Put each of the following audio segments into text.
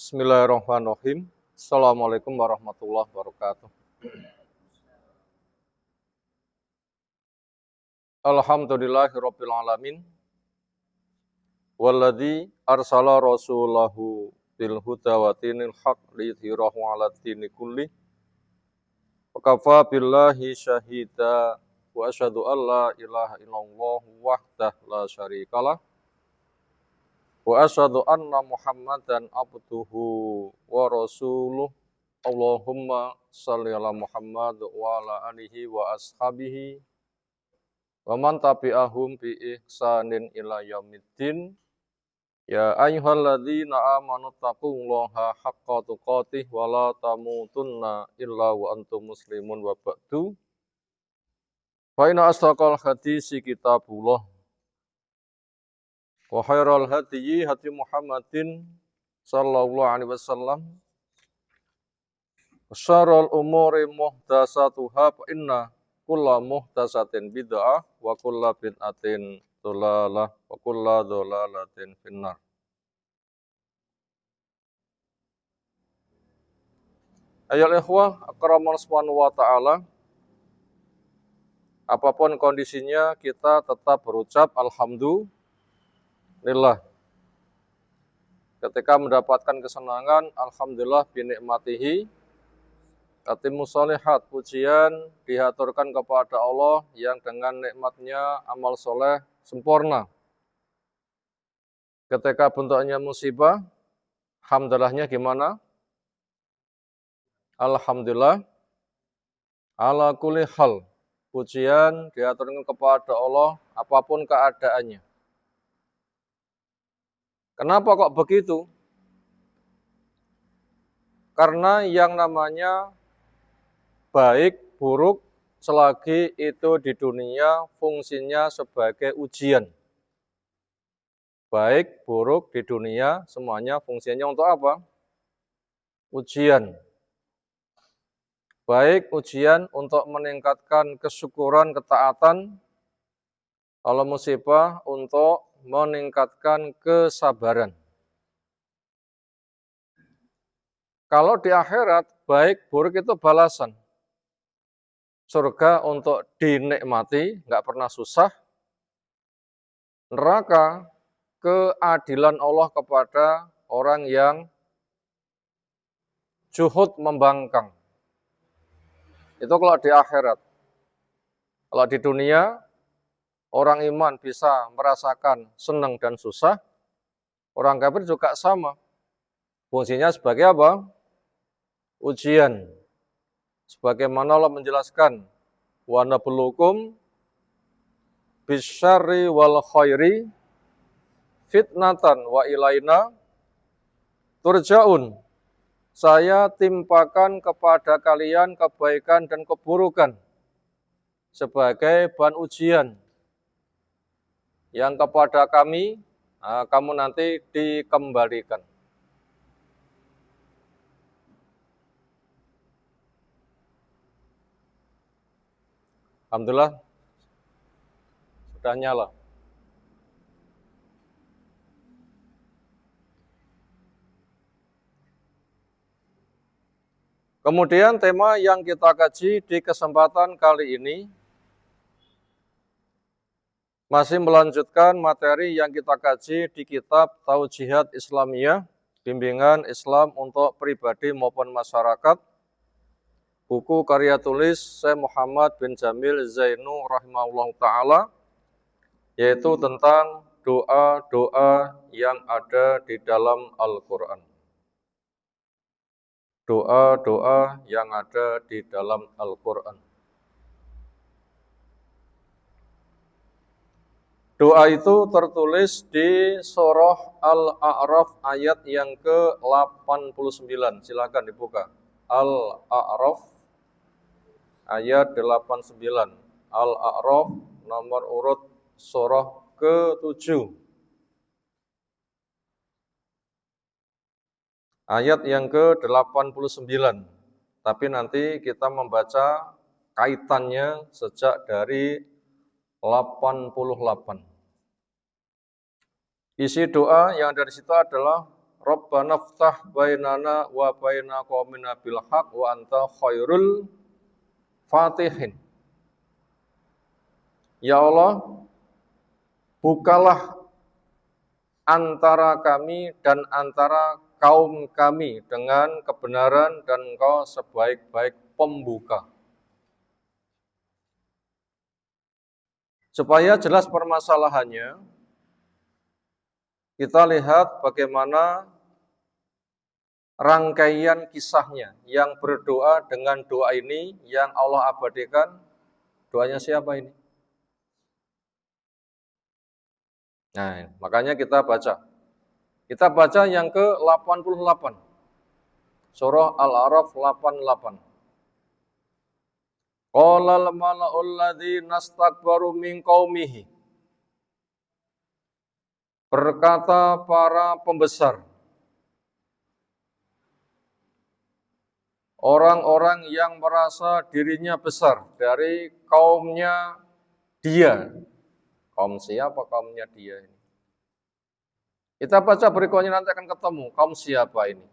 Bismillahirrahmanirrahim. Assalamualaikum warahmatullahi wabarakatuh. Alhamdulillahirabbil alamin. Walladzi arsala rasulahu bil huda wa dinil haq liyudhhirahu 'ala dini kulli. Wa kafa billahi syahida wa asyhadu an la ilaha illallah wahdahu la syarikalah. Wa asyhadu anna Muhammadan abduhu wa rasuluh. Allahumma shalli ala Muhammad wa ala alihi wa ashabihi wa man tabi'ahum bi ihsanin ila yaumiddin. Ya ayyuhalladzina amanu taqullaha haqqa tuqatih wa la tamutunna illa wa antum muslimun wa ba'du. Fa inna asdaqal hadisi kitabullah wa khairal hadyi hadi Muhammadin sallallahu alaihi wasallam. Syarrul umuri muhdatsatuha fa inna kulla muhdatsatin bid'ah wa kulla bid'atin dhalalah wa kulla dhalalatin finnar. Ayolah ikhwah akraman subhanahu wa ta'ala, apapun kondisinya kita tetap berucap alhamdulillah. Ketika mendapatkan kesenangan, alhamdulillah binikmatihi tatimmus sholihat, pujian dihaturkan kepada Allah yang dengan nikmatnya amal soleh sempurna. Ketika bentuknya musibah, alhamdulillahnya gimana? Alhamdulillah ala kulli hal, pujian dihaturkan kepada Allah apapun keadaannya. Kenapa kok begitu? Karena yang namanya baik, buruk, selagi itu di dunia fungsinya sebagai ujian. Baik, buruk di dunia semuanya fungsinya untuk apa? Ujian. Baik, ujian untuk meningkatkan kesyukuran, ketaatan. Kalau musibah untuk meningkatkan kesabaran. Kalau di akhirat, baik, buruk itu balasan. Surga untuk dinikmati, nggak pernah susah. Neraka, keadilan Allah kepada orang yang juhud membangkang. Itu kalau di akhirat. Kalau di dunia, orang iman bisa merasakan senang dan susah. Orang kafir juga sama. Fungsinya sebagai apa? Ujian. Sebagaimana Allah menjelaskan, wa nabluukum bisyarri wal khairi fitnatan wa ilaina turja'un. Saya timpakan kepada kalian kebaikan dan keburukan sebagai bahan ujian yang kepada kami, kamu nanti dikembalikan. Alhamdulillah, sudah nyala. Kemudian tema yang kita kaji di kesempatan kali ini masih melanjutkan materi yang kita kaji di kitab Taujihat Islamiyah, bimbingan Islam untuk pribadi maupun masyarakat, buku karya tulis Syekh Muhammad bin Jamil Zainu rahimahullah ta'ala, yaitu tentang doa-doa yang ada di dalam Al-Quran. Doa-doa yang ada di dalam Al-Quran. Doa itu tertulis di surah Al-A'raf ayat yang ke-89. Silakan dibuka. Al-A'raf ayat 89. Al-A'raf nomor urut surah ke-7. Ayat yang ke-89. Tapi nanti kita membaca kaitannya sejak dari 88. Isi doa yang dari situ adalah Rabbana ftah bainana wa baina qaumina bil haq wa anta khairul fatihin. Ya Allah, bukalah antara kami dan antara kaum kami dengan kebenaran dan Engkau sebaik-baik pembuka. Supaya jelas permasalahannya, kita lihat bagaimana rangkaian kisahnya yang berdoa dengan doa ini yang Allah abadikan. Doanya siapa ini? Nah, makanya kita baca. Kita baca yang ke-88. Surah Al-A'raf 88. Qala al-mala'ul ladzina istakbaru min qaumihi. Berkata para pembesar, orang-orang yang merasa dirinya besar dari kaumnya dia. Kaum siapa kaumnya dia ini? Kita baca berikutnya nanti akan ketemu kaum siapa ini.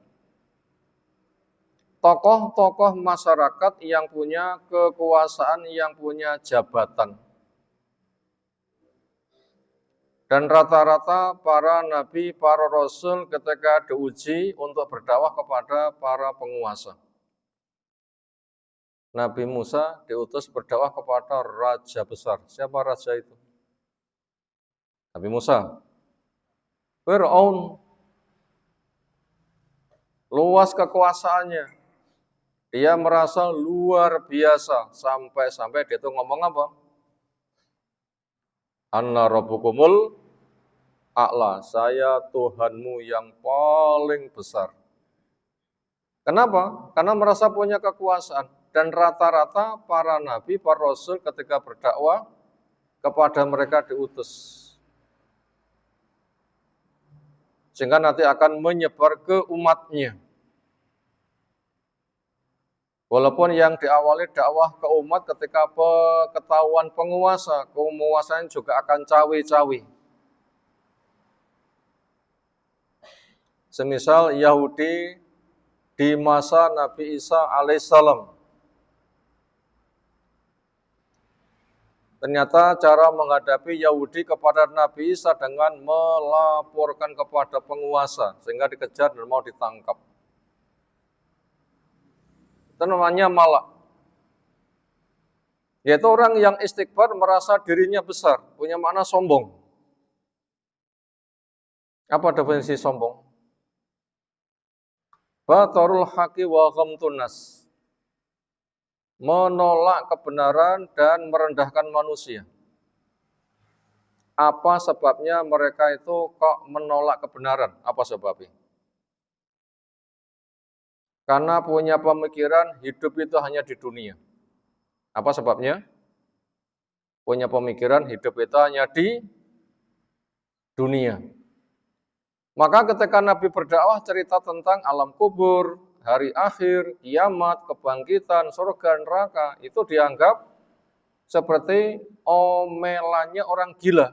Tokoh-tokoh masyarakat yang punya kekuasaan, yang punya jabatan. Dan rata-rata para nabi, para rasul ketika diuji untuk berdakwah kepada para penguasa. Nabi Musa diutus berdakwah kepada raja besar. Siapa raja itu? Nabi Musa. Fir'aun. Luas kekuasaannya. Dia merasa luar biasa. Sampai-sampai dia itu ngomong apa? Anna rabbukumul a'la. Saya Tuhanmu yang paling besar. Kenapa? Karena merasa punya kekuasaan. Dan rata-rata para nabi, para rasul ketika berdakwah kepada mereka diutus. Sehingga nanti akan menyebar ke umatnya. Walaupun yang diawali dakwah ke umat ketika ketahuan penguasa, penguasaan juga akan cawe-cawe. Semisal Yahudi di masa Nabi Isa alaihissalam. Ternyata cara menghadapi Yahudi kepada Nabi Isa dengan melaporkan kepada penguasa sehingga dikejar dan mau ditangkap. Itu namanya malak. Yaitu orang yang istikbar merasa dirinya besar, punya makna sombong. Apa definisi sombong? Batarul haqi wa ghamtun nas. Menolak kebenaran dan merendahkan manusia. Apa sebabnya mereka itu kok menolak kebenaran? Apa sebabnya? Karena punya pemikiran hidup itu hanya di dunia. Apa sebabnya? Punya pemikiran hidup itu hanya di dunia. Maka ketika Nabi berdakwah cerita tentang alam kubur, hari akhir, kiamat, kebangkitan, surga, neraka, itu dianggap seperti omelannya orang gila.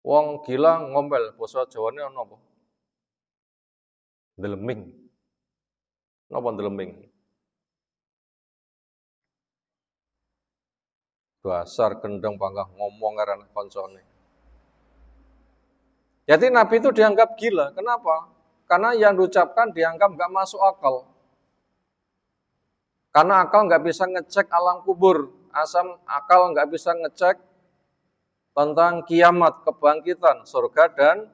Wong gila ngomel, basa Jawane ana apa? Deleming. Napa deleming? Dasar gendeng panggah ngomong karo anak kancane. Jadi Nabi itu dianggap gila. Kenapa? Karena yang diucapkan dianggap nggak masuk akal. Karena akal nggak bisa ngecek alam kubur. Akal nggak bisa ngecek tentang kiamat, kebangkitan, surga dan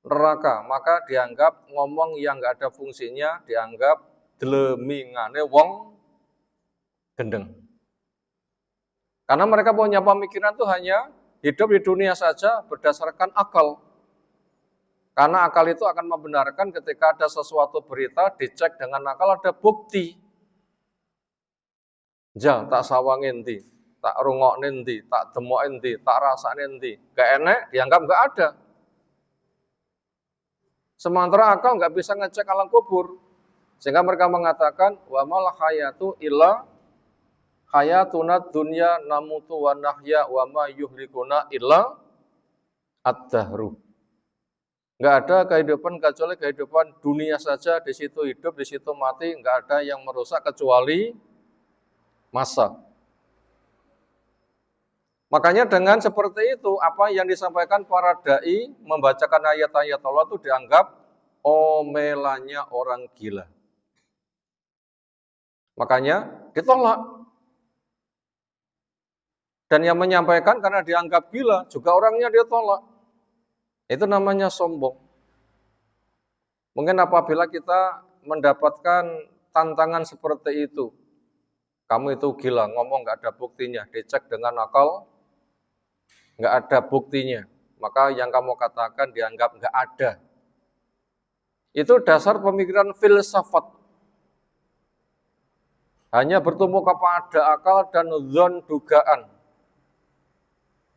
neraka. Maka dianggap ngomong yang nggak ada fungsinya, dianggap delemingane wong gendeng. Karena mereka punya pemikiran itu hanya hidup di dunia saja berdasarkan akal. Karena akal itu akan membenarkan ketika ada sesuatu berita, dicek dengan akal ada bukti. Ja, tak sawang endi, tak rungok endi, tak demok endi, tak rasane endi. Gak enak, dianggap gak ada. Sementara akal gak bisa ngecek alam kubur. Sehingga mereka mengatakan, wa mal hayatu illa hayatuna dunya namutu wa nahya wa ma yuhlikuna illa ad-dahru. Nggak ada kehidupan kecuali kehidupan dunia saja, di situ hidup, di situ mati, nggak ada yang merusak kecuali masa. Makanya dengan seperti itu, apa yang disampaikan para dai membacakan ayat-ayat Allah itu dianggap omelannya orang gila. Makanya ditolak. Dan yang menyampaikan karena dianggap gila, juga orangnya dia tolak. Itu namanya sombong. Mungkin apabila kita mendapatkan tantangan seperti itu, kamu itu gila, ngomong nggak ada buktinya, dicek dengan akal, nggak ada buktinya, maka yang kamu katakan dianggap nggak ada. Itu dasar pemikiran filsafat. Hanya bertumbuh kepada akal dan zon dugaan.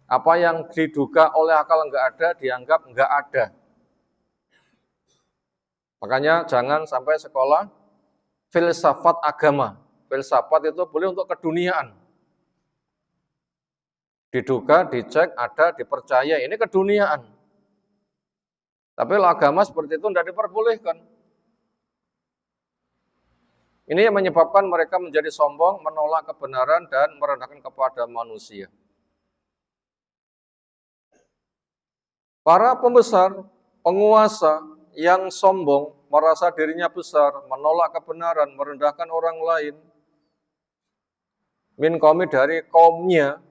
Apa yang diduga oleh akal nggak ada, dianggap nggak ada. Makanya jangan sampai sekolah filsafat agama. Filsafat itu boleh untuk keduniaan. Diduga, dicek, ada, dipercaya. Ini keduniaan. Tapi agama seperti itu tidak diperbolehkan. Ini yang menyebabkan mereka menjadi sombong, menolak kebenaran, dan merendahkan kepada manusia. Para pembesar, penguasa yang sombong, merasa dirinya besar, menolak kebenaran, merendahkan orang lain, min qaumi dari kaumnya,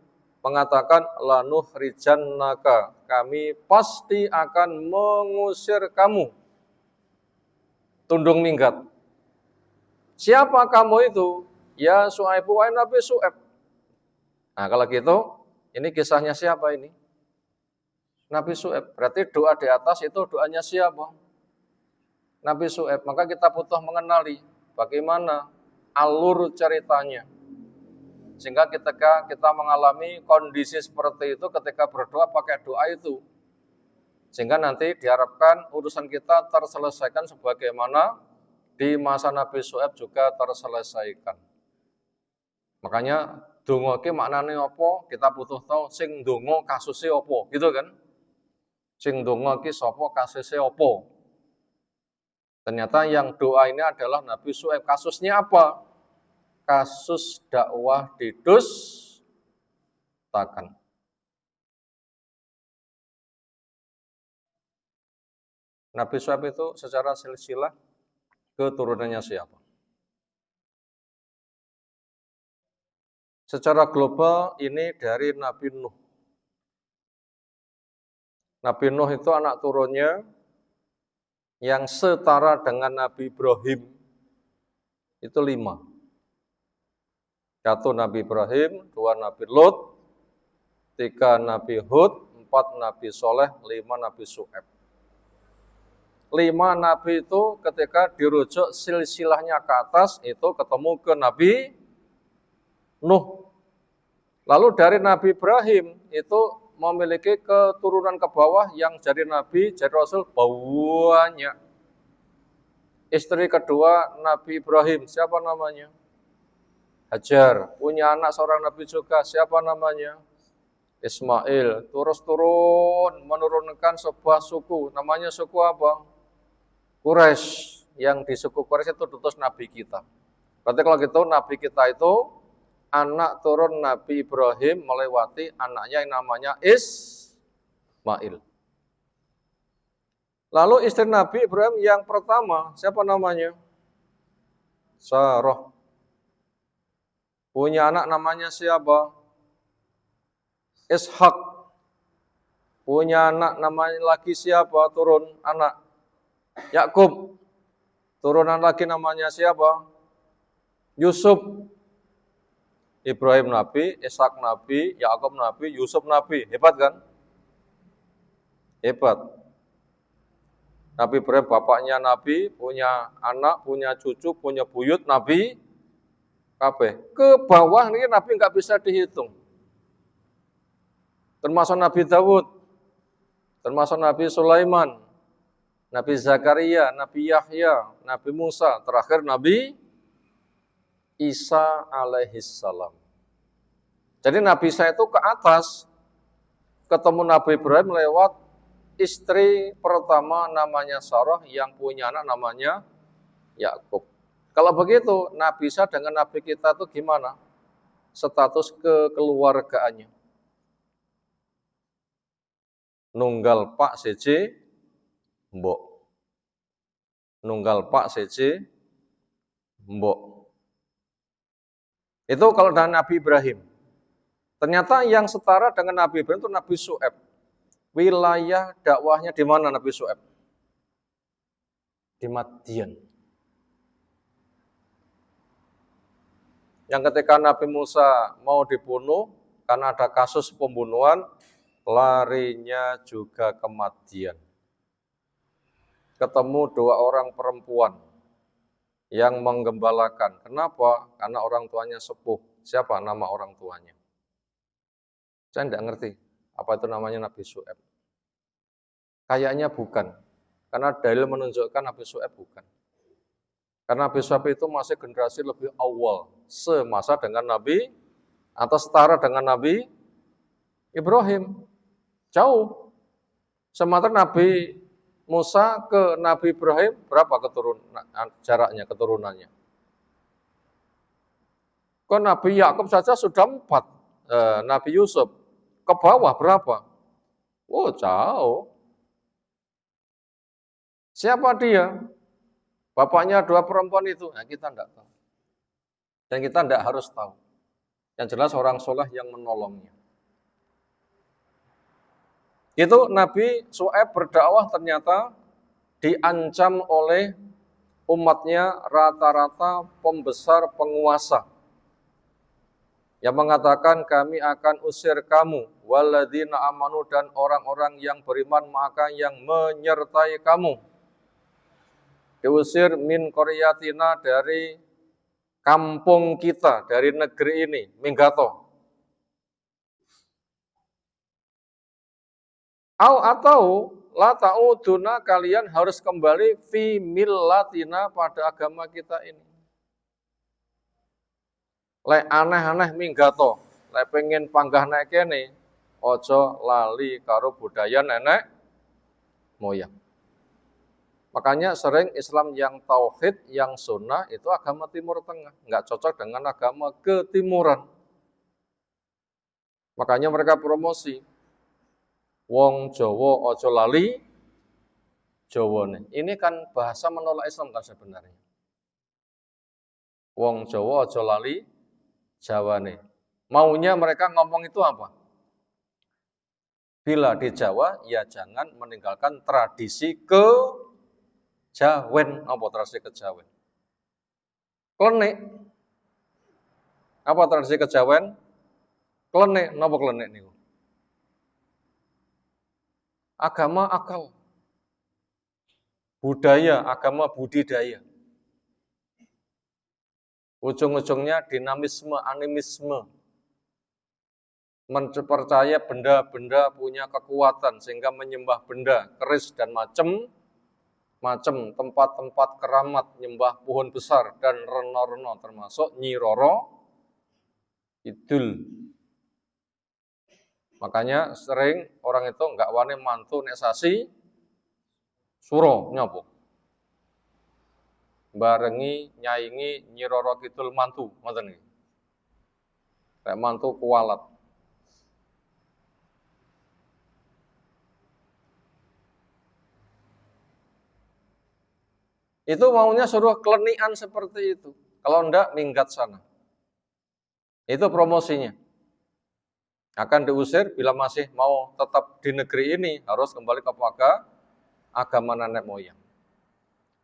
mengatakan lanuh rijannaka, kami pasti akan mengusir kamu. Tundung minggat. Siapa kamu itu? Ya Su'aib, wahai Nabi Su'aib. Nah kalau gitu, ini kisahnya siapa ini? Nabi Su'aib. Berarti doa di atas itu doanya siapa? Nabi Su'aib. Maka kita butuh mengenali bagaimana alur ceritanya. Sehingga ketika kita mengalami kondisi seperti itu, ketika berdoa pakai doa itu. Sehingga nanti diharapkan urusan kita terselesaikan sebagaimana di masa Nabi Su'aib juga terselesaikan. Makanya donga ki maknane apa? Kita butuh tahu sing donga kasuse apa, gitu kan? Sing donga ki sapa kasuse apa? Ternyata yang doa ini adalah Nabi Su'aib. Kasusnya apa? Kasus dakwah didustakan. Nabi Su'aib itu secara silsilah keturunannya siapa? Secara global ini dari Nabi Nuh. Nabi Nuh itu anak turunnya yang setara dengan Nabi Ibrahim itu 5. 1 Nabi Ibrahim, 2 Nabi Lot, 3 Nabi Hud, 4 Nabi Soleh, 5 Nabi Su'aib. 5 Nabi itu ketika dirujuk silsilahnya ke atas itu ketemu ke Nabi Nuh. Lalu dari Nabi Ibrahim itu memiliki keturunan ke bawah yang jadi Nabi, jadi Rasul banyak. Istri kedua Nabi Ibrahim, siapa namanya? Hajar. Punya anak seorang Nabi juga, siapa namanya? Ismail. Terus turun menurunkan sebuah suku, namanya suku apa? Quraisy. Yang di suku Quraisy itu diutus Nabi kita. Berarti kalau gitu Nabi kita itu anak turun Nabi Ibrahim melewati anaknya yang namanya Ismail. Lalu istri Nabi Ibrahim yang pertama, siapa namanya? Sarah. Punya anak namanya siapa? Ishak. Punya anak namanya lagi siapa? Turun anak. Yakub. Turunan lagi namanya siapa? Yusuf. Ibrahim Nabi, Ishak Nabi, Yakub Nabi, Yusuf Nabi. Hebat kan? Hebat. Nabi Ibrahim bapaknya Nabi, punya anak, punya cucu, punya buyut Nabi. Kabeh. Ke bawah ini Nabi nggak bisa dihitung. Termasuk Nabi Dawud, termasuk Nabi Sulaiman, Nabi Zakaria, Nabi Yahya, Nabi Musa, terakhir Nabi Isa alaihissalam. Jadi Nabi Isa itu ke atas, ketemu Nabi Ibrahim lewat istri pertama namanya Sarah, yang punya anak namanya Yakub. Kalau begitu, Nabi Isa dengan Nabi kita itu gimana? Status kekeluargaannya. Nunggal Pak CC, mbok. Nunggal Pak CC, mbok. Itu kalau dengan Nabi Ibrahim. Ternyata yang setara dengan Nabi Ibrahim itu Nabi Syu'aib. Wilayah dakwahnya di mana Nabi Syu'aib? Di Madian. Yang ketika Nabi Musa mau dibunuh, karena ada kasus pembunuhan, larinya juga ke Madian. Ketemu 2 orang perempuan yang menggembalakan. Kenapa? Karena orang tuanya sepuh. Siapa nama orang tuanya? Saya tidak ngerti apa itu namanya Nabi Syu'aib. Kayaknya bukan. Karena dalil menunjukkan Nabi Syu'aib bukan. Karena Nabi Syu'aib itu masih generasi lebih awal, semasa dengan Nabi atau setara dengan Nabi Ibrahim. Jauh. Sementara Nabi Musa ke Nabi Ibrahim berapa jaraknya, keturunannya? Kok Nabi Yakub saja sudah 4. Nabi Yusuf ke bawah berapa? Oh, jauh. Siapa dia? Bapaknya 2 perempuan itu, nah, kita tidak tahu. Dan kita tidak harus tahu. Yang jelas orang soleh yang menolongnya. Itu Nabi Syu'aib berdakwah ternyata diancam oleh umatnya rata-rata pembesar penguasa. Yang mengatakan kami akan usir kamu, walladzina amanu, dan orang-orang yang beriman maka yang menyertai kamu. Diusir min qaryatina, dari kampung kita, dari negeri ini, minggato. Atau la ta'uduna, kalian harus kembali fi millatina, pada agama kita ini. Lek aneh-aneh minggato, lek pengen panggah naik kene, ojo lali karo budaya nenek moyang. Makanya sering Islam yang tauhid, yang sunnah itu agama Timur Tengah, nggak cocok dengan agama ketimuran. Makanya mereka promosi, wong Jawa ojo lali Jawane. Ini kan bahasa menolak Islam kan sebenarnya. Wong Jawa ojo lali Jawane. Maunya mereka ngomong itu apa? Bila di Jawa, ya jangan meninggalkan tradisi kejawen. Apa tradisi kejawen? Klenik. Apa tradisi kejawen? Klenik. Napa klenik niku? Agama akal. Budaya, agama budidaya. Ujung-ujungnya dinamisme, animisme. Percaya benda-benda punya kekuatan sehingga menyembah benda, keris dan macam tempat-tempat keramat, nyembah pohon besar dan reno-reno termasuk Nyi Roro Kidul. Makanya sering orang itu enggak wani mantu nek sasi suro nyopo. Barengi nyaingi Nyi Roro Kidul mantu, ngoten nggih. Nek mantu kualat. Itu maunya suruh kelenian seperti itu. Kalau enggak, minggat sana. Itu promosinya. Akan diusir bila masih mau tetap di negeri ini, harus kembali kepada agama nenek moyang.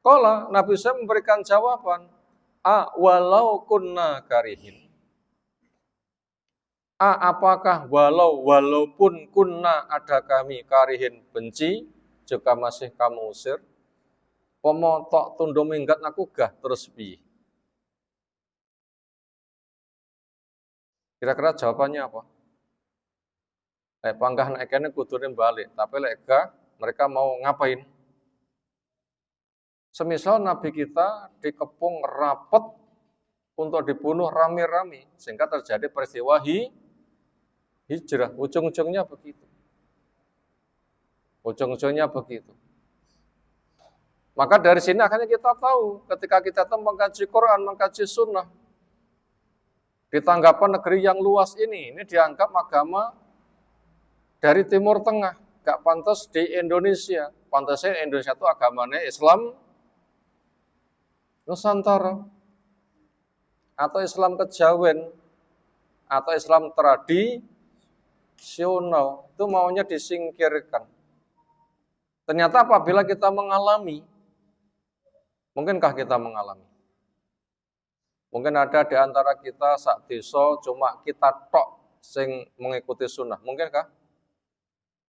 Kalau Nabi Isa memberikan jawaban, walau kunna karihin. Apakah walaupun kunna ada kami karihin benci, juga masih kamu usir? Pomo tok tundo minggat aku gah terus piye? Kira-kira jawabannya apa? Lek panggah nek kene kudune balik, tapi lek gah mereka mau ngapain? Semisal Nabi kita dikepung rapat untuk dibunuh rame-rame sehingga terjadi peristiwa hijrah, ujung-ujungnya begitu. Ujung-ujungnya begitu. Maka dari sini akhirnya kita tahu ketika kita mengkaji Quran, mengkaji sunnah, di tanggapan negeri yang luas ini dianggap agama dari Timur Tengah, gak pantas di Indonesia. Pantasnya Indonesia itu agamanya Islam Nusantara, atau Islam kejawen, atau Islam tradisional, itu maunya disingkirkan. Ternyata apabila kita mengalami, mungkinkah kita mengalami? Mungkin ada di antara kita sak desa cuma kita tok sing mengikuti sunnah, mungkinkah?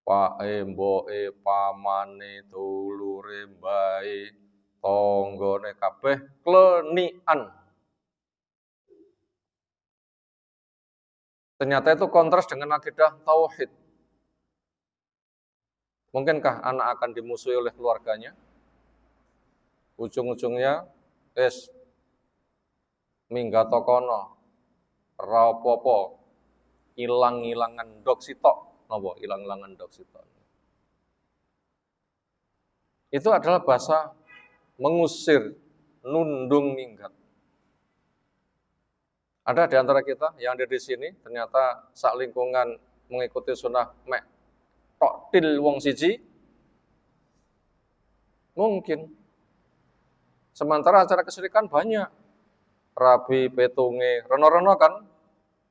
Pake, mboke, pamane, dulure, mbae, tanggane kabeh klenikan. Ternyata itu kontras dengan akidah tauhid. Mungkinkah anak akan dimusuhi oleh keluarganya? Ujung-ujungnya minggat tokono, rapopo, ilang-ilangan ndok sitok, napa ilang-ilangan ndok sitok. Itu adalah bahasa mengusir, nundung minggat. Ada di antara kita yang ada di sini ternyata sak lingkungan mengikuti sunnah mek tok til wong siji? Mungkin. Sementara acara kesyirikan banyak. Rabi, petunge, reno-reno kan?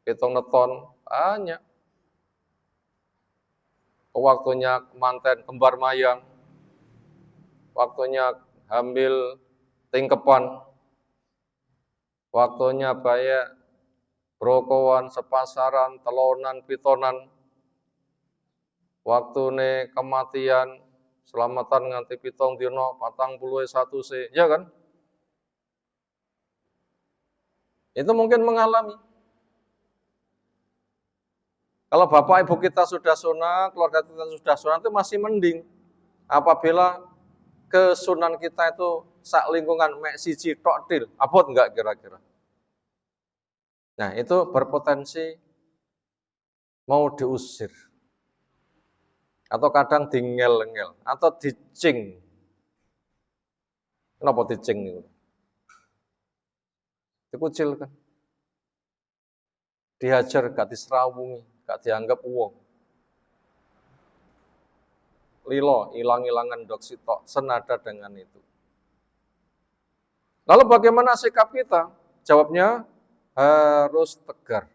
Petung neton, banyak. Waktunya manten kembar mayang. Waktunya hamil tingkepan. Waktunya bayak brokowan, sepasaran, telonan, pitonan. Waktune kematian, selamatan nganti 7 dina, 41 se, ya kan? Itu mungkin mengalami. Kalau bapak ibu kita sudah sunat, keluarga kita sudah sunat, itu masih mending. Apabila kesunan kita itu sak lingkungan mek siji tok til, abot enggak kira-kira? Nah, itu berpotensi mau diusir. Atau kadang dingel-ngel, atau dicing. Kenapa dicing itu? Dikucilkan. Dihajar, gak diserawungi, gak dianggap uang. Lilo, ilang-ilangan dok sitok, senada dengan itu. Lalu bagaimana sikap kita? Jawabnya harus tegar.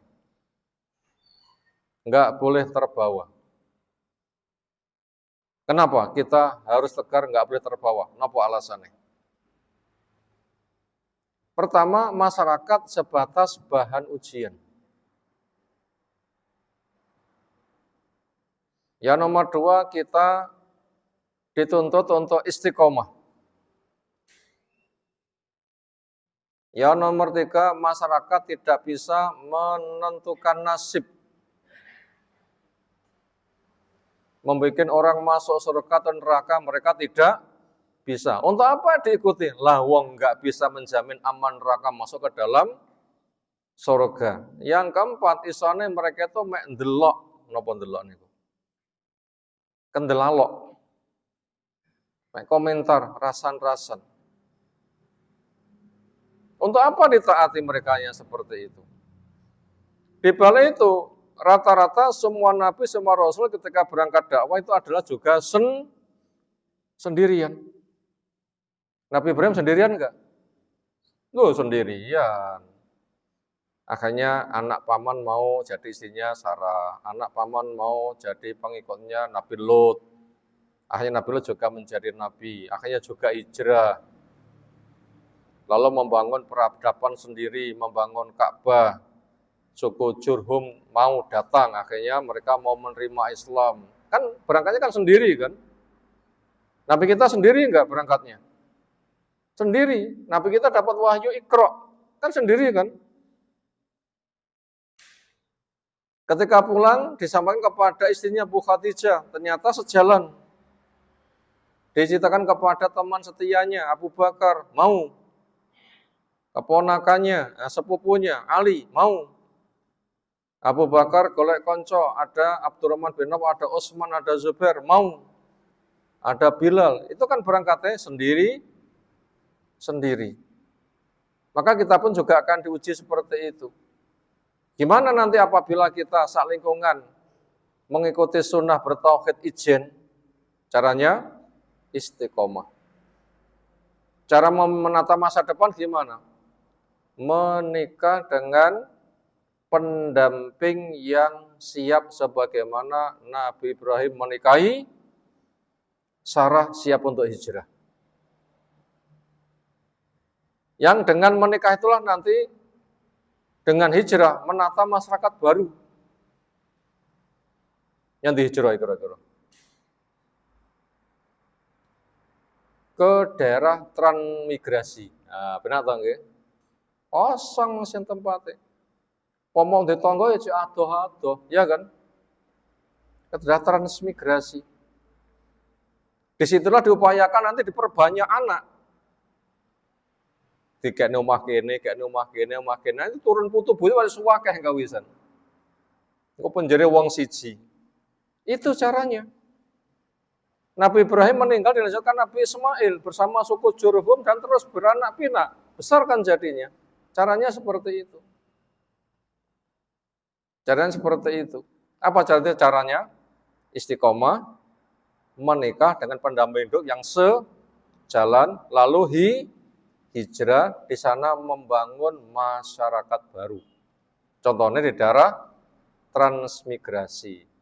Enggak boleh terbawa. Kenapa kita harus tegar, enggak boleh terbawa? Kenapa alasannya? Pertama, masyarakat sebatas bahan ujian. Yang nomor 2, kita dituntut untuk istiqomah. Yang nomor 3, masyarakat tidak bisa menentukan nasib. Membuat orang masuk surga atau neraka, mereka tidak bisa. Untuk apa diikuti? Lah wong nggak bisa menjamin aman neraka masuk ke dalam surga. Yang keempat, isane mereka itu mek ndelok, napa ndelok niku? Kendelalok. Mek komentar, rasan-rasan. Untuk apa ditaati mereka yang seperti itu? Di balik itu, rata-rata semua nabi, semua rasul ketika berangkat dakwah itu adalah juga sendirian. Nabi Ibrahim sendirian enggak? Loh, sendirian. Akhirnya anak paman mau jadi istrinya Sarah, anak paman mau jadi pengikutnya Nabi Lut. Akhirnya Nabi Lut juga menjadi nabi, akhirnya juga hijrah. Lalu membangun peradaban sendiri, membangun Ka'bah. Suku Jurhum mau datang, akhirnya mereka mau menerima Islam. Kan berangkatnya kan sendiri kan? Nabi kita sendiri enggak berangkatnya? Sendiri. Nabi kita dapat wahyu Iqra, kan sendiri kan? Ketika pulang disampaikan kepada istrinya Bu Khadijah, ternyata sejalan. Diceritakan kepada teman setianya Abu Bakar, mau. Keponakannya, sepupunya Ali, mau. Abu Bakar golek konco, ada Abdurrahman bin Auf, ada Utsman, ada Zubair, mau. ada Bilal. Itu kan berangkatnya sendiri. Maka kita pun juga akan diuji seperti itu. Gimana nanti apabila kita sak lingkungan mengikuti sunnah bertauhid ijen? Caranya istiqomah. Cara menata masa depan gimana? Menikah dengan pendamping yang siap sebagaimana Nabi Ibrahim menikahi Sarah siap untuk hijrah. Yang dengan menikah itulah nanti dengan hijrah menata masyarakat baru yang dihijrah kira-kira ke daerah transmigrasi. Nah, benar tak nggih? Kosong mesin tempatnya. Pomong di tonggo ya cek adoh-adoh, ya kan? Ke daerah transmigrasi. Disitulah diupayakan nanti diperbanyak anak. Dikene omah kene, omah kene. Itu turun putu buyut wis suwakeh kawisan. Engko penjere wong siji. Itu caranya. Nabi Ibrahim meninggal dilanjutkan Nabi Ismail bersama suku Jurhum dan terus beranak pinak. Besar kan jadinya. Caranya seperti itu. Caranya seperti itu. Apa caranya? Istiqomah, menikah dengan pendamping hidup yang sejalan, lalu hijrah di sana membangun masyarakat baru. Contohnya di daerah transmigrasi.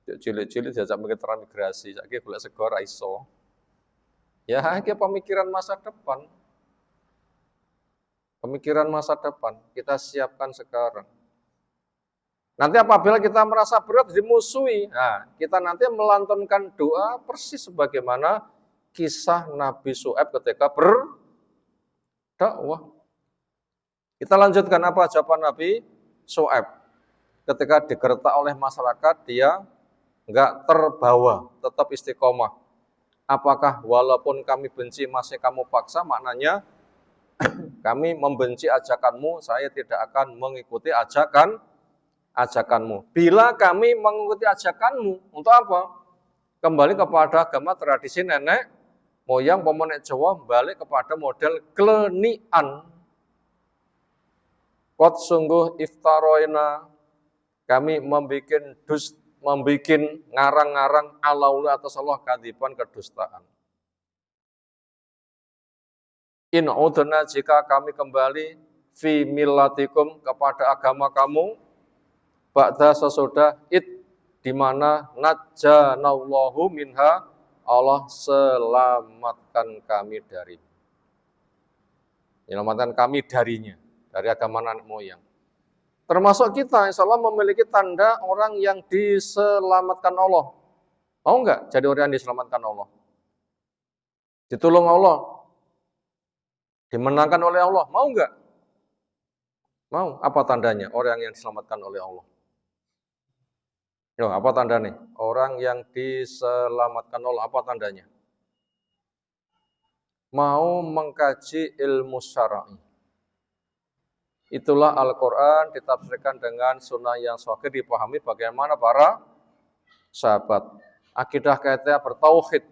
Cilik-cilik diajak mikir transmigrasi, saiki golek sego ra iso. Ya, iki pemikiran masa depan. Pemikiran masa depan kita siapkan sekarang. Nanti apabila kita merasa berat dimusuhi, nah, kita nanti melantunkan doa persis sebagaimana kisah Nabi Syuaib ketika berdakwah. Kita lanjutkan apa jawaban Nabi Syuaib. Ketika digertak oleh masyarakat, dia enggak terbawa, tetap istiqomah. Apakah walaupun kami benci masih kamu paksa? Maknanya kami membenci ajakanmu, saya tidak akan mengikuti ajakanmu. Bila kami mengikuti ajakanmu, untuk apa? Kembali kepada agama tradisi nenek moyang pemonek Jawa, balik kepada model klenian. Qad sungguh iftaroina, kami membikin ngarang-ngarang alaula atas Allah kadiban kedustaan. In udna jika kami kembali fi millatikum kepada agama kamu, ba'da sesudah di mana najjanallahu minha, Allah selamatkan kami dari. Selamatkan kami darinya, dari agama nenek moyang. Termasuk kita, insya Allah memiliki tanda orang yang diselamatkan Allah. Mau enggak jadi orang yang diselamatkan Allah? Ditolong Allah, dimenangkan oleh Allah, mau enggak? Mau. Apa tandanya orang yang diselamatkan oleh Allah? Yo, apa tandanya? Orang yang diselamatkan Allah, apa tandanya? Mau mengkaji ilmu syar'i. Itulah Al-Quran ditafsirkan dengan sunnah yang sahih, dipahami bagaimana para sahabat. Akidah kita bertauhid.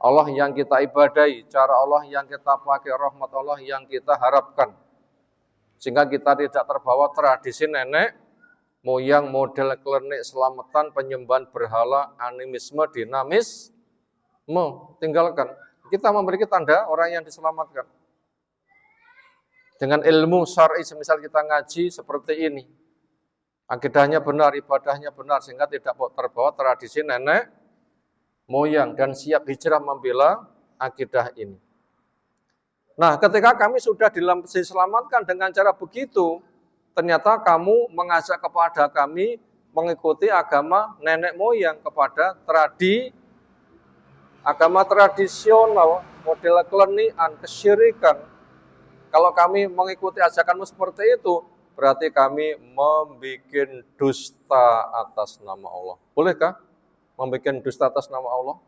Allah yang kita ibadahi, cara Allah yang kita pakai, rahmat Allah yang kita harapkan. Sehingga kita tidak terbawa tradisi nenek moyang, model klinik selamatan, penyembahan berhala, animisme, dinamisme. Tinggalkan. Kita memiliki tanda orang yang diselamatkan. Dengan ilmu syar'i, semisal kita ngaji seperti ini. Akidahnya benar, ibadahnya benar, sehingga tidak terbawa tradisi nenek moyang dan siap hijrah membela akidah ini. Nah, ketika kami sudah diselamatkan dengan cara begitu, ternyata kamu mengajak kepada kami mengikuti agama nenek moyang, kepada agama tradisional, model klenian, kesyirikan. Kalau kami mengikuti ajakanmu seperti itu, berarti kami membuat dusta atas nama Allah. Bolehkah membuat dusta atas nama Allah?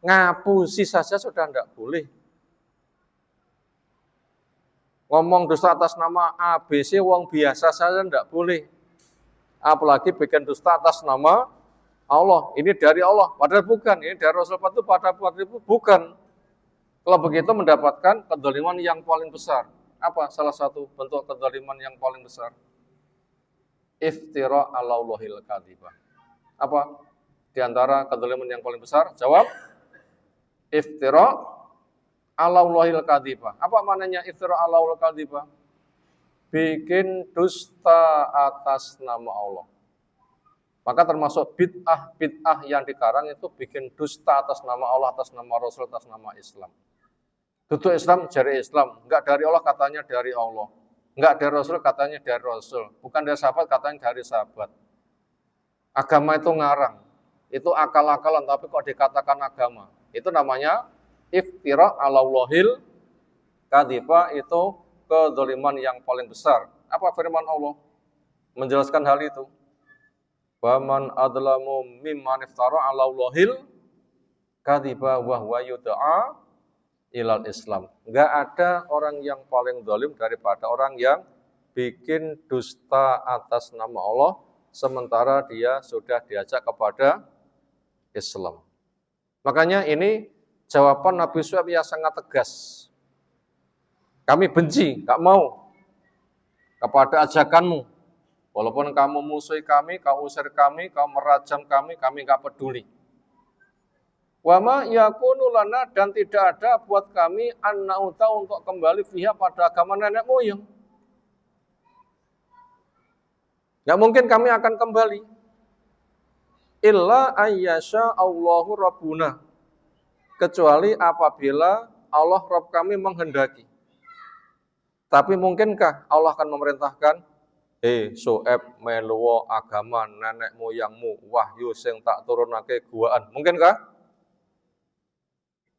Ngapusi saja sudah tidak boleh. Ngomong dusta atas nama ABC wong biasa saja tidak boleh. Apalagi bikin dusta atas nama Allah, ini dari Allah. Padahal bukan, ini dari Rasul itu pada waktu itu bukan. Kalau begitu mendapatkan kedzaliman yang paling besar. Apa salah satu bentuk kedzaliman yang paling besar? Iftira ala Allahil kadzibah. Apa di antara kedzaliman yang paling besar? Jawab, iftira ala Allahil kadzibah. Apa maknanya iftira ala Allahil kadzibah? Bikin dusta atas nama Allah. Maka termasuk bid'ah yang dikarang itu bikin dusta atas nama Allah, atas nama Rasul, atas nama Islam. Duduk Islam dari Islam, enggak dari Allah katanya dari Allah. Enggak dari Rasul katanya dari Rasul. Bukan dari sahabat katanya dari sahabat. Agama itu ngarang. Itu akal-akalan tapi kok dikatakan agama. Itu namanya iftira ala Allahil kadzibah, itu kedzaliman yang paling besar. Apa firman Allah menjelaskan hal itu? Waman adlamu mimman iftara ala Allahil kadzibah wa huwa yud'a ilal Islam. Enggak ada orang yang paling zalim daripada orang yang bikin dusta atas nama Allah sementara dia sudah diajak kepada Islam. Makanya ini jawaban Nabi Syuaib yang sangat tegas. Kami benci, enggak mau kepada ajakanmu. Walaupun kamu musuhi kami, kau usir kami, kau merajam kami enggak peduli. Wama yakunu lana, dan tidak ada buat kami an-nauta untuk kembali fiha pada agama nenek moyang. Enggak mungkin kami akan kembali. Illa ayyasha Allahu rabbuna, kecuali apabila Allah Rabb kami menghendaki. Tapi mungkinkah Allah akan memerintahkan, Syuaib meluwo agama nenek moyangmu, wahyu sing tak turunake guaan. Mungkinkah?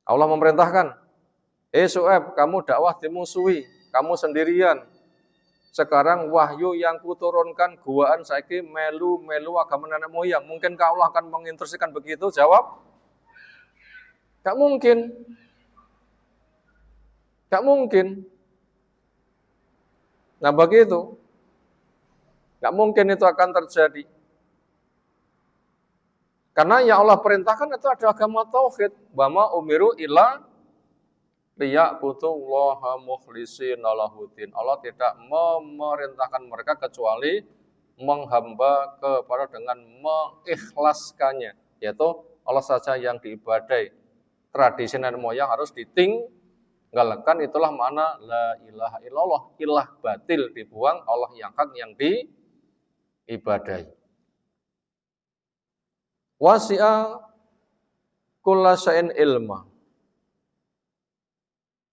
Allah memerintahkan, Syuaib kamu dakwah dimusuhi, kamu sendirian. Sekarang wahyu yang kuturunkan guaan saiki melu agama nenek moyang. Mungkinkah Allah akan menginstruksikan begitu? Jawab, gak mungkin. Gak mungkin. Nah begitu. Gak mungkin itu akan terjadi. Karena yang Allah perintahkan itu adalah agama tauhid. Wama umiru illa liya'budullaha mukhlishina lahuddin. Allah tidak memerintahkan mereka kecuali menghamba kepada dengan mengikhlaskannya. Yaitu Allah saja yang diibadai. Tradisi nenek moyang harus ditinggalkan. Itulah makna la ilaha illallah. Ilah batil dibuang, Allah yang hak yang diibadai. Wasi'a kulla syai'in ilma.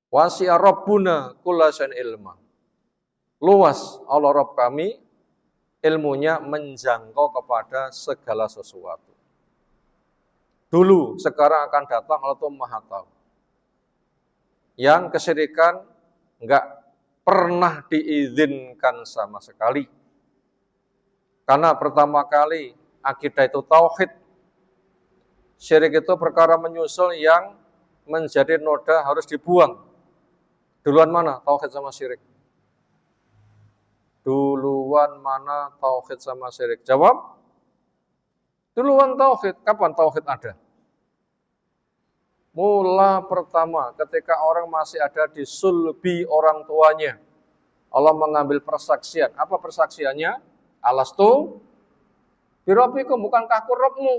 Wasi'a rabbuna kulla syai'in ilma. Luas Allah Rabb kami, ilmunya menjangkau kepada segala sesuatu. Dulu, sekarang akan datang, Allah itu Maha Tahu. Yang kesyirikan enggak pernah diizinkan sama sekali. Karena pertama kali akidah itu tauhid. Syirik itu perkara menyusul yang menjadi noda harus dibuang. Duluan mana tauhid sama syirik? Duluan mana tauhid sama syirik? Jawab, duluan tauhid. Kapan tauhid ada? Mula pertama ketika orang masih ada di sulbi orang tuanya. Allah mengambil persaksian. Apa persaksiannya? Alastu birabbikum, bukankah aku Rabbmu?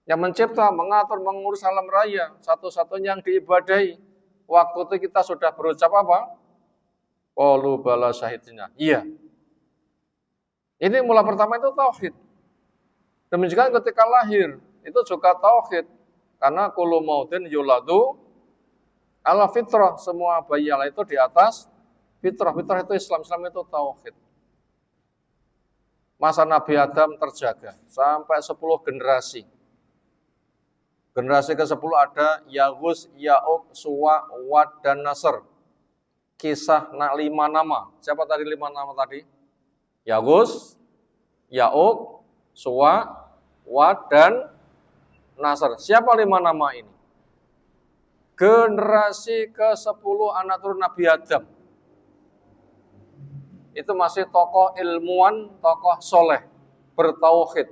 Yang mencipta, mengatur, mengurus alam raya, satu-satunya yang diibadahi. Waktu itu kita sudah berucap apa? Qalu bala syahidina. Iya. Ini mula pertama itu tauhid. Demikian ketika lahir, itu juga tauhid. Karena kullu maudin yuladu ala fitrah. Semua bayi Allah itu di atas fitrah. Fitrah itu Islam, Islam itu tauhid. Masa Nabi Adam terjaga sampai 10 generasi. Generasi ke-10 ada Yagus, Ya'uq, Suwa, Wad, dan Nasr. Kisah 5 nama. Siapa tadi 5 nama tadi? Yagus, Ya'uq, Suwa, Wad, dan Nasr. Siapa 5 nama ini? Generasi ke-10 anak turun Nabi Adam. Itu masih tokoh ilmuwan, tokoh soleh, bertauhid.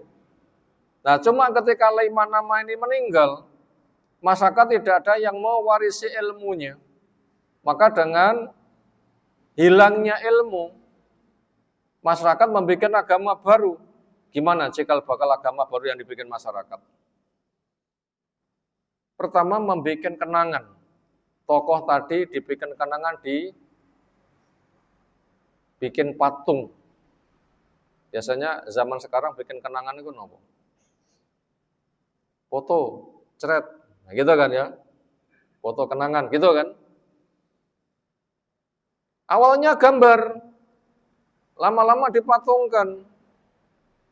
Nah, cuma ketika 5 nama ini meninggal, masyarakat tidak ada yang mewarisi ilmunya. Maka dengan hilangnya ilmu, masyarakat membuat agama baru. Gimana cikal bakal agama baru yang dibikin masyarakat? Pertama, membuat kenangan. Tokoh tadi dibikin kenangan, dibikin patung. Biasanya zaman sekarang bikin kenangan itu apa? Foto, ceret, nah, gitu kan ya, foto kenangan, gitu kan. Awalnya gambar, lama-lama dipatungkan,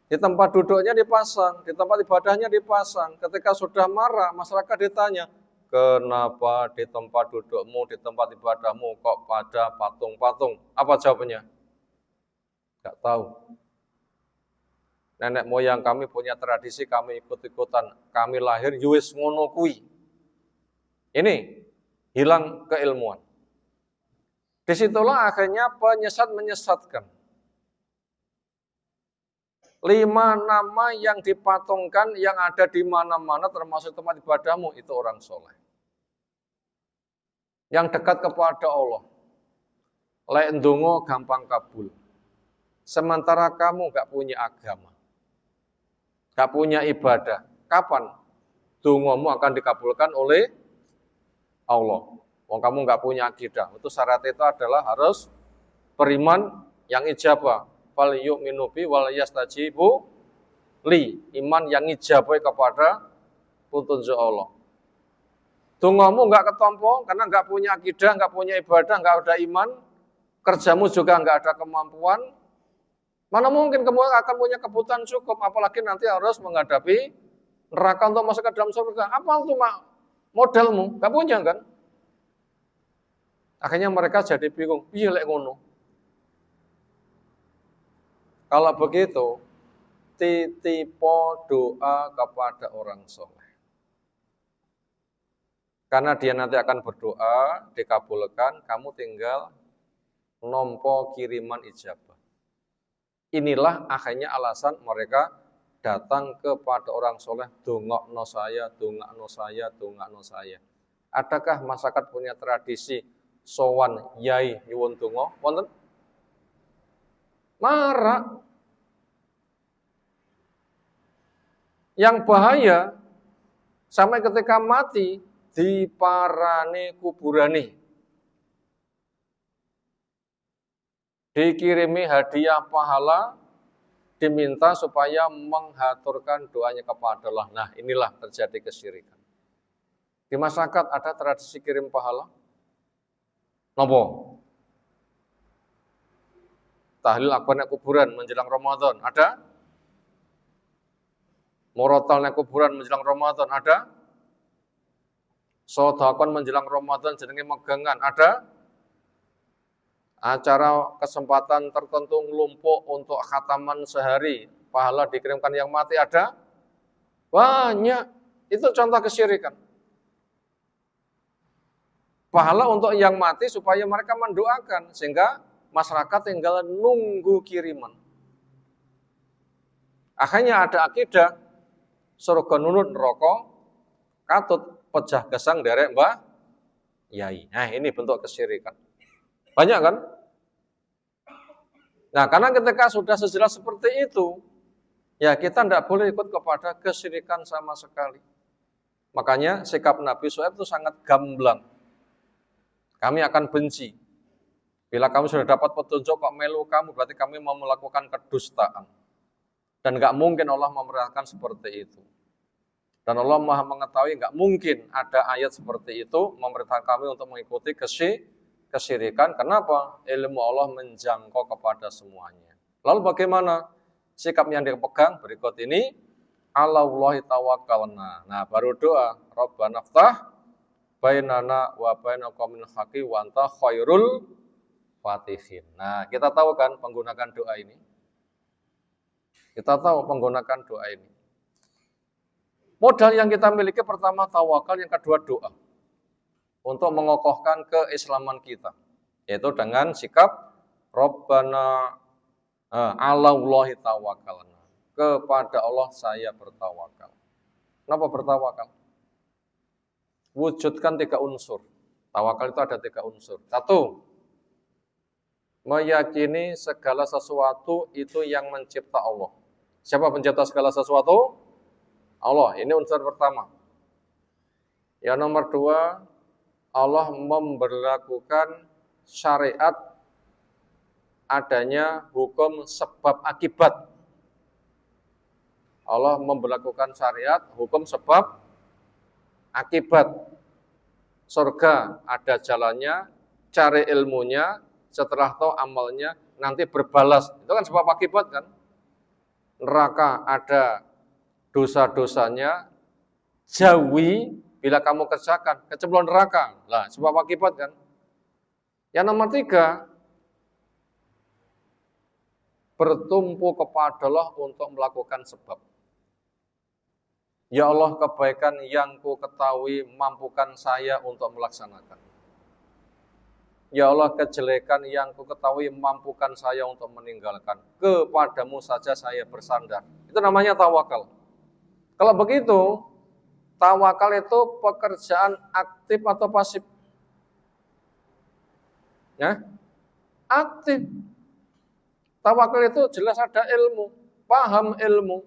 di tempat duduknya dipasang, di tempat ibadahnya dipasang. Ketika sudah marah, masyarakat ditanya, kenapa di tempat dudukmu, di tempat ibadahmu kok pada patung-patung? Apa jawabannya? Gak tahu. Nenek moyang kami punya tradisi, kami ikut-ikutan. Kami lahir yuwis ngono kui. Ini hilang keilmuan. Disitulah akhirnya penyesat menyesatkan. 5 nama yang dipatungkan yang ada di mana-mana termasuk tempat ibadahmu itu orang soleh. Yang dekat kepada Allah. Lek ndonga gampang kabul. Sementara kamu gak punya agama. Gak punya ibadah. Kapan dongamu akan dikabulkan oleh Allah? Wong kamu gak punya akidah. Itu syarat itu adalah harus beriman yang ijabah. Fal yu'minu bi wal yastajibu li. Iman yang ijabah kepada petunjuk Allah. Dongamu gak ketompo karena gak punya akidah, gak punya ibadah, gak ada iman. Kerjamu juga gak ada kemampuan. Mana mungkin kamu akan punya kebutuhan cukup, apalagi nanti harus menghadapi neraka untuk masuk ke dalam surga. Apa itu modalmu? Gak punya kan? Akhirnya mereka jadi bingung. Iya lek ngono. Kalau begitu, titipo doa kepada orang soleh. Karena dia nanti akan berdoa, dikabulkan, kamu tinggal nompo kiriman ijabah. Inilah akhirnya alasan mereka datang kepada orang soleh, dongokno saya, dongakno saya, dongakno saya. Adakah masyarakat punya tradisi sowan yai nyuwun donga? Wonten? Marak. Yang bahaya sampai ketika mati diparani kuburani. Dikirimi hadiah pahala, diminta supaya menghaturkan doanya kepada Allah. Nah, inilah terjadi kesyirikan. Di masyarakat ada tradisi kirim pahala. Nopo? Tahlil akbarnya kuburan menjelang Ramadan, ada? Morotalnya kuburan menjelang Ramadan, ada? Sodakon menjelang Ramadan jenenge megangan, ada? Acara kesempatan tertentu ngelumpuk untuk khataman sehari, pahala dikirimkan yang mati, ada? Banyak. Itu contoh kesyirikan. Pahala untuk yang mati supaya mereka mendoakan, sehingga masyarakat tinggal nunggu kiriman. Akhirnya ada akidah, surga nunut neraka, katut pejah gesang derek mbah yai. Nah, ini bentuk kesyirikan. Banyak kan? Nah, karena ketika sudah sejelas seperti itu, ya kita tidak boleh ikut kepada kesyirikan sama sekali. Makanya sikap Nabi Syuaib itu sangat gamblang. Kami akan benci. Bila kamu sudah dapat petunjuk kok melu kamu, berarti kami mau melakukan kedustaan. Dan gak mungkin Allah memerintahkan seperti itu. Dan Allah Maha mengetahui gak mungkin ada ayat seperti itu memerintahkan kami untuk mengikuti kesyirikan. Kenapa? Ilmu Allah menjangkau kepada semuanya. Lalu bagaimana sikap yang dipegang berikut ini? Alallahi tawakkalna. Nah, baru doa. Rabbana ftah bainana wa baina qaumin haqi wa anta khairul fatihin. Nah, kita tahu kan menggunakan doa ini? Kita tahu menggunakan doa ini. Modal yang kita miliki pertama tawakal, yang kedua doa. Untuk mengokohkan keislaman kita. Yaitu dengan sikap Rabbana Alallahi tawakkalna. Kepada Allah saya bertawakal. Kenapa bertawakal? Wujudkan 3 unsur. Tawakal itu ada 3 unsur. 1, meyakini segala sesuatu itu yang mencipta Allah. Siapa pencipta segala sesuatu? Allah. Ini unsur pertama. Yang nomor 2, Allah memberlakukan syariat adanya hukum sebab akibat. Allah memberlakukan syariat hukum sebab akibat. Surga ada jalannya, cari ilmunya, setelah tahu amalnya, nanti berbalas. Itu kan sebab akibat kan. Neraka ada dosa-dosanya, jauhi bila kamu kerjakan, kecemplung neraka. Lah, sebab akibat kan. Yang nomor 3, bertumpu kepada Allah untuk melakukan sebab. Ya Allah, kebaikan yang ku ketahui mampukan saya untuk melaksanakan. Ya Allah, kejelekan yang ku ketahui mampukan saya untuk meninggalkan. Kepadamu saja saya bersandar. Itu namanya tawakal. Kalau begitu, tawakal itu pekerjaan aktif atau pasif? Ya, aktif. Tawakal itu jelas ada ilmu, paham ilmu.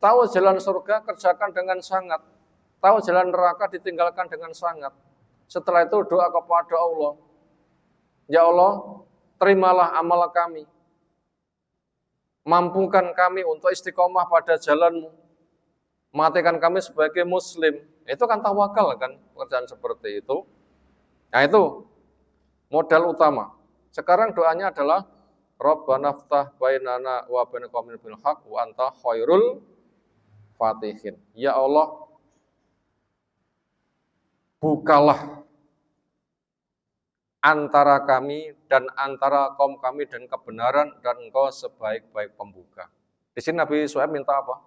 Tahu jalan surga, kerjakan dengan sangat. Tahu jalan neraka, ditinggalkan dengan sangat. Setelah itu doa kepada Allah. Ya Allah, terimalah amal kami. Mampukan kami untuk istiqomah pada jalan-Mu. Matikan kami sebagai muslim. Itu kan tawakal kan, pekerjaan seperti itu. Nah itu modal utama. Sekarang doanya adalah Rabbana ftah bainana wa baina qaumina bil haqq wa anta khairul fatihin. Ya Allah, bukalah antara kami dan antara kaum kami dan kebenaran, dan Engkau sebaik-baik pembuka. Di sini Nabi Syuaib minta apa?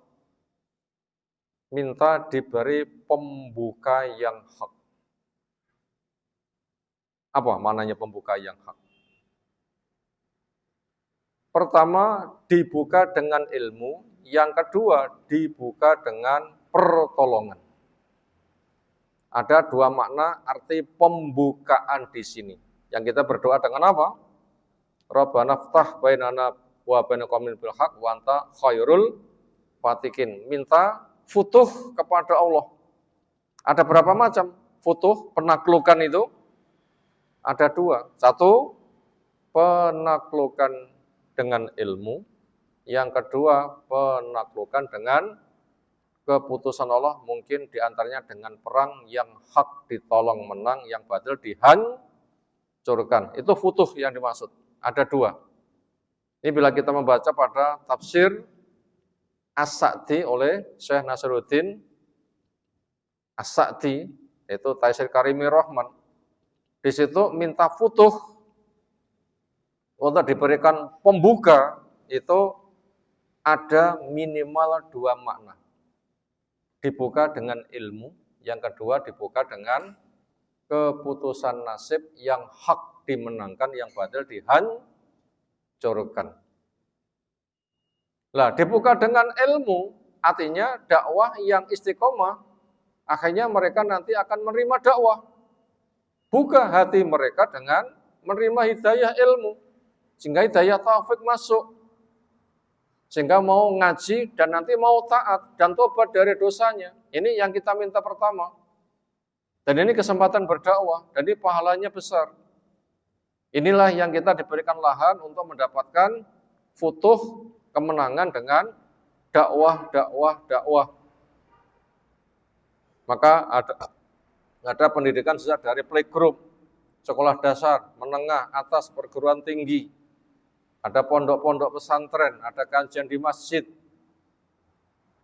Minta diberi pembuka yang hak. Apa maknanya pembuka yang hak? Pertama, dibuka dengan ilmu. Yang kedua, dibuka dengan pertolongan. Ada 2 makna arti pembukaan di sini. Yang kita berdoa dengan apa? Rabbana ftah bainana wa baina qaumina bil haqq wa anta khairul fatihin. Minta futuh kepada Allah. Ada berapa macam futuh, penaklukan itu? Ada 2. 1, penaklukan dengan ilmu. Yang kedua, penaklukan dengan keputusan Allah, mungkin diantaranya dengan perang yang hak ditolong menang, yang batil dihancurkan. Itu futuh yang dimaksud. Ada 2. Ini bila kita membaca pada tafsir As-Sa'di oleh Syekh Nasiruddin As-Sa'di, itu Taisir Karimi Rahman. Di situ minta futuh untuk diberikan pembuka, itu ada minimal 2 makna. Dibuka dengan ilmu, yang kedua dibuka dengan keputusan nasib yang hak dimenangkan, yang batil dihancurkan. Lah, dibuka dengan ilmu artinya dakwah yang istiqomah, akhirnya mereka nanti akan menerima dakwah. Buka hati mereka dengan menerima hidayah ilmu, sehingga hidayah taufik masuk. Sehingga mau ngaji dan nanti mau taat dan tobat dari dosanya. Ini yang kita minta pertama. Dan ini kesempatan berdakwah, jadi pahalanya besar. Inilah yang kita diberikan lahan untuk mendapatkan futuh kemenangan dengan dakwah. Maka ada pendidikan sejak dari playgroup, sekolah dasar, menengah, atas, perguruan tinggi. Ada pondok-pondok pesantren, ada kajian di masjid.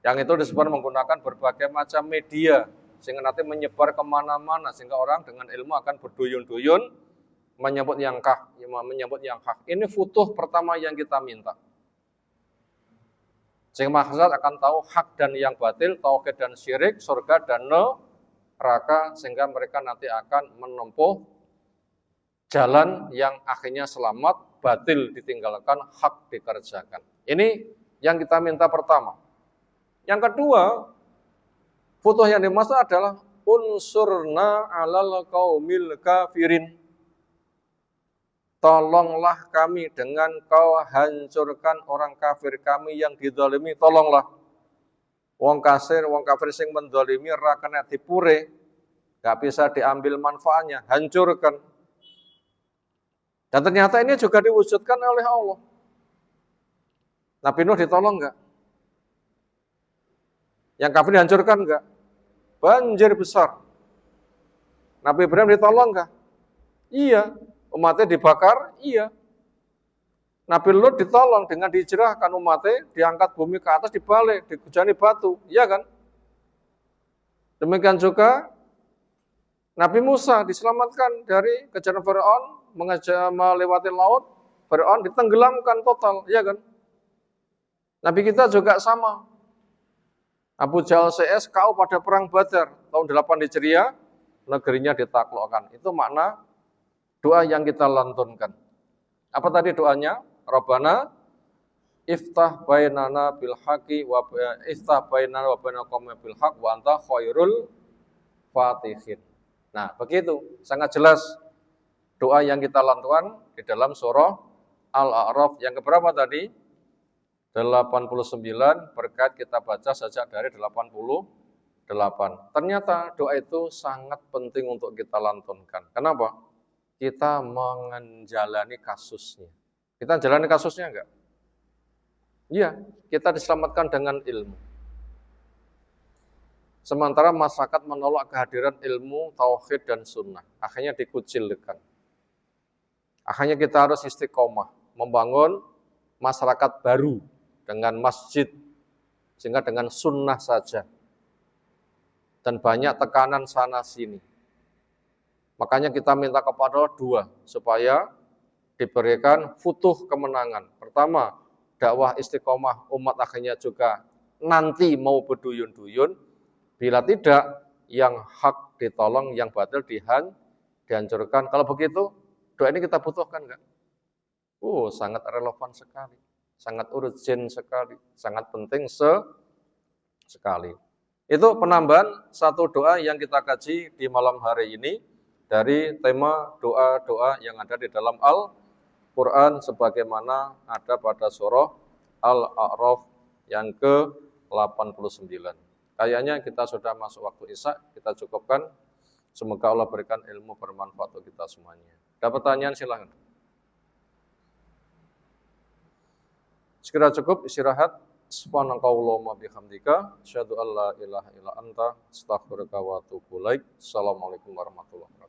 Yang itu disebut menggunakan berbagai macam media, sehingga nanti menyebar kemana-mana, sehingga orang dengan ilmu akan berduyun-duyun menyebut yang hak. Ini futuh pertama yang kita minta. Sehingga masyarakat akan tahu hak dan yang batil, tauhid dan syirik, surga dan neraka, sehingga mereka nanti akan menempuh jalan yang akhirnya selamat, batil ditinggalkan, hak dikerjakan. Ini Yang kita minta pertama. Yang kedua, futuh yang dimaksud adalah unsurna alal qaumil kafirin. Tolonglah kami dengan kau hancurkan orang kafir kami yang dizalimi, tolonglah. Wong kafir sing mendolimi ra kena dipure, gak bisa diambil manfaatnya, hancurkan. Dan ternyata ini juga diwujudkan oleh Allah. Nabi Nuh ditolong enggak? Yang kafir dihancurkan enggak? Banjir besar. Nabi Ibrahim ditolong enggak? Iya. Umatnya dibakar? Iya. Nabi Lut ditolong dengan dihijrahkan umatnya, diangkat bumi ke atas, dibalik, dihujani batu. Iya kan? Demikian juga Nabi Musa diselamatkan dari kejaran Firaun, melewati laut, Firaun ditenggelamkan total. Iya kan? Nabi kita juga sama. Abu Jahal CS kau pada perang Badar tahun 8 Hijriah, negerinya ditaklukkan. Itu makna doa yang kita lantunkan. Apa tadi doanya? Rabbana iftah bainana bil haqi wa iftah bainana wa bainal qaumi bil haq wa anta khairul fatihin. Nah, begitu sangat jelas doa yang kita lantunkan di dalam surah Al-A'raf yang keberapa tadi? 89 berkat kita baca sejak dari 88. Ternyata doa itu sangat penting untuk kita lantunkan. Kenapa? Kita menjalani kasusnya. Kita jalani kasusnya enggak? Iya, kita diselamatkan dengan ilmu. Sementara masyarakat menolak kehadiran ilmu, tauhid, dan sunnah. Akhirnya dikucilkan. Akhirnya kita harus istiqomah, membangun masyarakat baru dengan masjid, sehingga dengan sunnah saja. Dan banyak tekanan sana-sini. Makanya kita minta kepada Allah dua, supaya diberikan futuh kemenangan. Pertama, dakwah istiqomah umat akhirnya juga nanti mau berduyun-duyun. Bila tidak, yang hak ditolong, yang batil dihancurkan. Kalau begitu, doa ini kita butuhkan enggak? Sangat relevan sekali. Sangat urgent sekali. Sangat penting sekali. Itu penambahan satu doa yang kita kaji di malam hari ini. Dari tema doa-doa yang ada di dalam Al-Quran sebagaimana ada pada surah Al-A'raf yang ke-89. Kayaknya kita sudah masuk waktu Isya, kita cukupkan. Semoga Allah berikan ilmu bermanfaat untuk kita semuanya. Ada pertanyaan silahkan. Sekira cukup istirahat. Subhanakallahumma bihamdika asyhadu an la ilaha illa anta astaghfiruka wa atubu ilaik. Assalamualaikum warahmatullahi wabarakatuh.